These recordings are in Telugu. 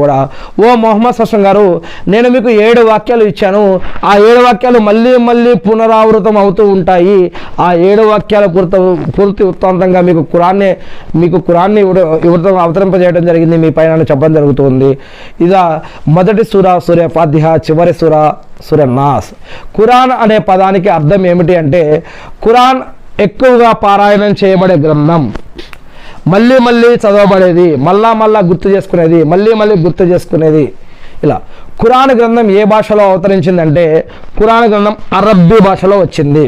కూడా ఓ మొహమ్మద్ సస్సం గారు, నేను మీకు 7 వాక్యాలు ఇచ్చాను. ఆ 7 వాక్యాలు మళ్ళీ మళ్ళీ పునరావృతం అవుతూ ఉంటాయి. ఆ 7 వాక్యాల పూర్తి వృత్తాంతంగా మీకు ఖురాన్ని అవతరింపజేయడం జరిగింది, మీ పైన చెప్పడం జరుగుతుంది. ఇదా మొదటి సూర ఫాతిహా, చివరి సూర నాస్. ఖురాన్ అనే పదానికి అర్థం ఏమిటి అంటే, ఖురాన్ ఎక్కువగా పారాయణం చేయబడే గ్రంథం, మళ్ళీ మళ్ళీ చదవబడేది, మళ్ళా గుర్తు చేసుకునేది. ఇలా ఖురాన్ గ్రంథం ఏ భాషలో అవతరించిందంటే, ఖురాన్ గ్రంథం అరబ్బీ భాషలో వచ్చింది.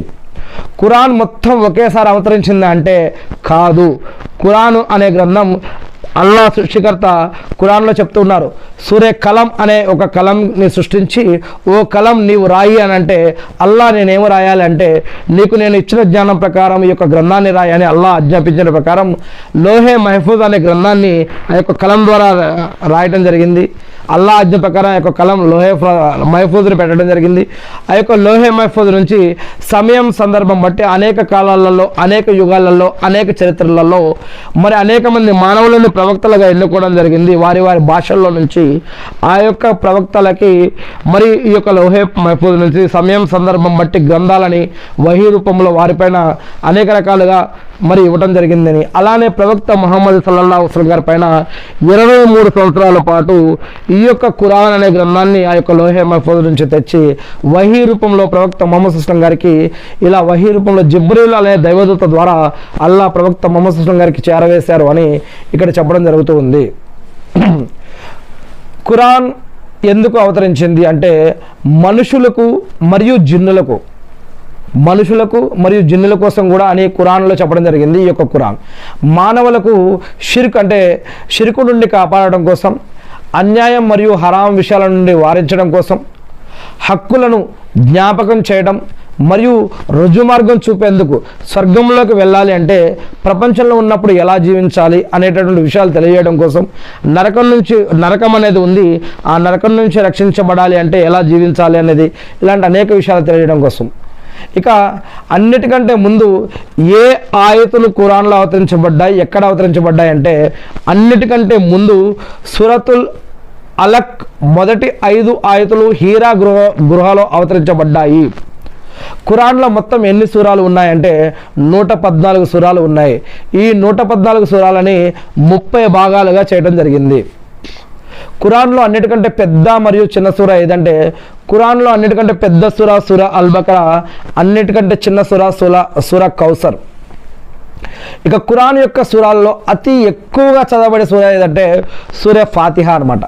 ఖురాన్ మొత్తం ఒకేసారి అవతరించిందా అంటే కాదు. ఖురాన్ అనే గ్రంథం అల్లా సృష్టికర్త ఖురాన్లో చెప్తున్నారు, సూరే కలం అనే ఒక కలంని సృష్టించి, ఓ కలం నీవు రాయి అని అంటే, అల్లా నేనేమో రాయాలి అంటే, నీకు నేను ఇచ్చిన జ్ఞానం ప్రకారం ఈ యొక్క గ్రంథాన్ని రాయి అని అల్లా ఆజ్ఞాపించిన ప్రకారం లోహే మహఫూజ్ అనే గ్రంథాన్ని ఆ యొక్క కలం ద్వారా రాయటం జరిగింది. అల్లా ఆజ్ఞ ప్రకారం ఆ యొక్క కలం లోహే మహఫూజ్ని పెట్టడం జరిగింది. ఆ యొక్క లోహే మహఫూజ్ నుంచి సమయం సందర్భం బట్టి అనేక కాలాలలో, అనేక యుగాలలో, అనేక చరిత్రలలో మరి అనేక మంది మానవులను ప్రవక్తలుగా ఎన్నుకోవడం జరిగింది. వారి భాషల్లో నుంచి ఆ యొక్క ప్రవక్తలకి మరి ఈ యొక్క లోహే మహఫూజ్ నుంచి సమయం సందర్భం బట్టి గ్రంథాలని వహీ రూపంలో వారిపైన అనేక రకాలుగా మరి ఇవ్వడం జరిగిందని. అలానే ప్రవక్త ముహమ్మద్ సల్లల్లాహు అలైహి వసల్లం గారి పైన 23 సంవత్సరాల పాటు ఈ యొక్క ఖురాన్ అనే గ్రంథాన్ని ఆ యొక్క లోహే మహఫూజ్ నుంచి తెచ్చి వహీ రూపంలో ప్రవక్త ముహమ్మద్ సల్లం గారికి, ఇలా వహీ రూపంలో జిబ్రీల్ అనే దైవదూత ద్వారా అల్లా ప్రవక్త ముహమ్మద్ సల్లం గారికి చేరవేశారు అని ఇక్కడ చెప్పడం జరుగుతూ ఉంది. ఖురాన్ ఎందుకు అవతరించింది అంటే, మనుషులకు మరియు జిన్నుల కోసం కూడా అని ఖురాన్లో చెప్పడం జరిగింది. ఈ యొక్క ఖురాన్ మానవులకు షిర్కు నుండి కాపాడడం కోసం, అన్యాయం మరియు హరాం విషయాల నుండి వారించడం కోసం, హక్కులను జ్ఞాపకం చేయడం మరియు రుజుమార్గం చూపేందుకు, స్వర్గంలోకి వెళ్ళాలి అంటే ప్రపంచంలో ఉన్నప్పుడు ఎలా జీవించాలి అనేటటువంటి విషయాలు తెలియజేయడం కోసం, నరకం అనేది ఉంది, ఆ నరకం నుంచి రక్షించబడాలి అంటే ఎలా జీవించాలి అనేది, ఇలాంటి అనేక విషయాలు తెలియజేయడం కోసం. ఇక అన్నిటికంటే ముందు ఏ ఆయతులు ఖురాన్లో అవతరించబడ్డాయి, ఎక్కడ అవతరించబడ్డాయి అంటే, అన్నిటికంటే ముందు సూరతుల్ అలక్ మొదటి 5 ఆయతులు హీరా గృహలో అవతరించబడ్డాయి. ఖురాన్లో మొత్తం ఎన్ని సూరాలు ఉన్నాయంటే 114 సూరాలు ఉన్నాయి. ఈ 114 సూరాలని 30 భాగాలుగా చేయడం జరిగింది. ఖురాన్లో అన్నిటికంటే పెద్ద మరియు చిన్న సూర ఏదంటే, ఖురాన్లో అన్నిటికంటే పెద్ద సూర అల్ బకరా, అన్నిటికంటే చిన్న సూర కౌసర్. ఇక ఖురాన్ యొక్క సూరాల్లో అతి ఎక్కువగా చదవబడే సూర ఏదంటే సూర ఫాతిహా అన్నమాట.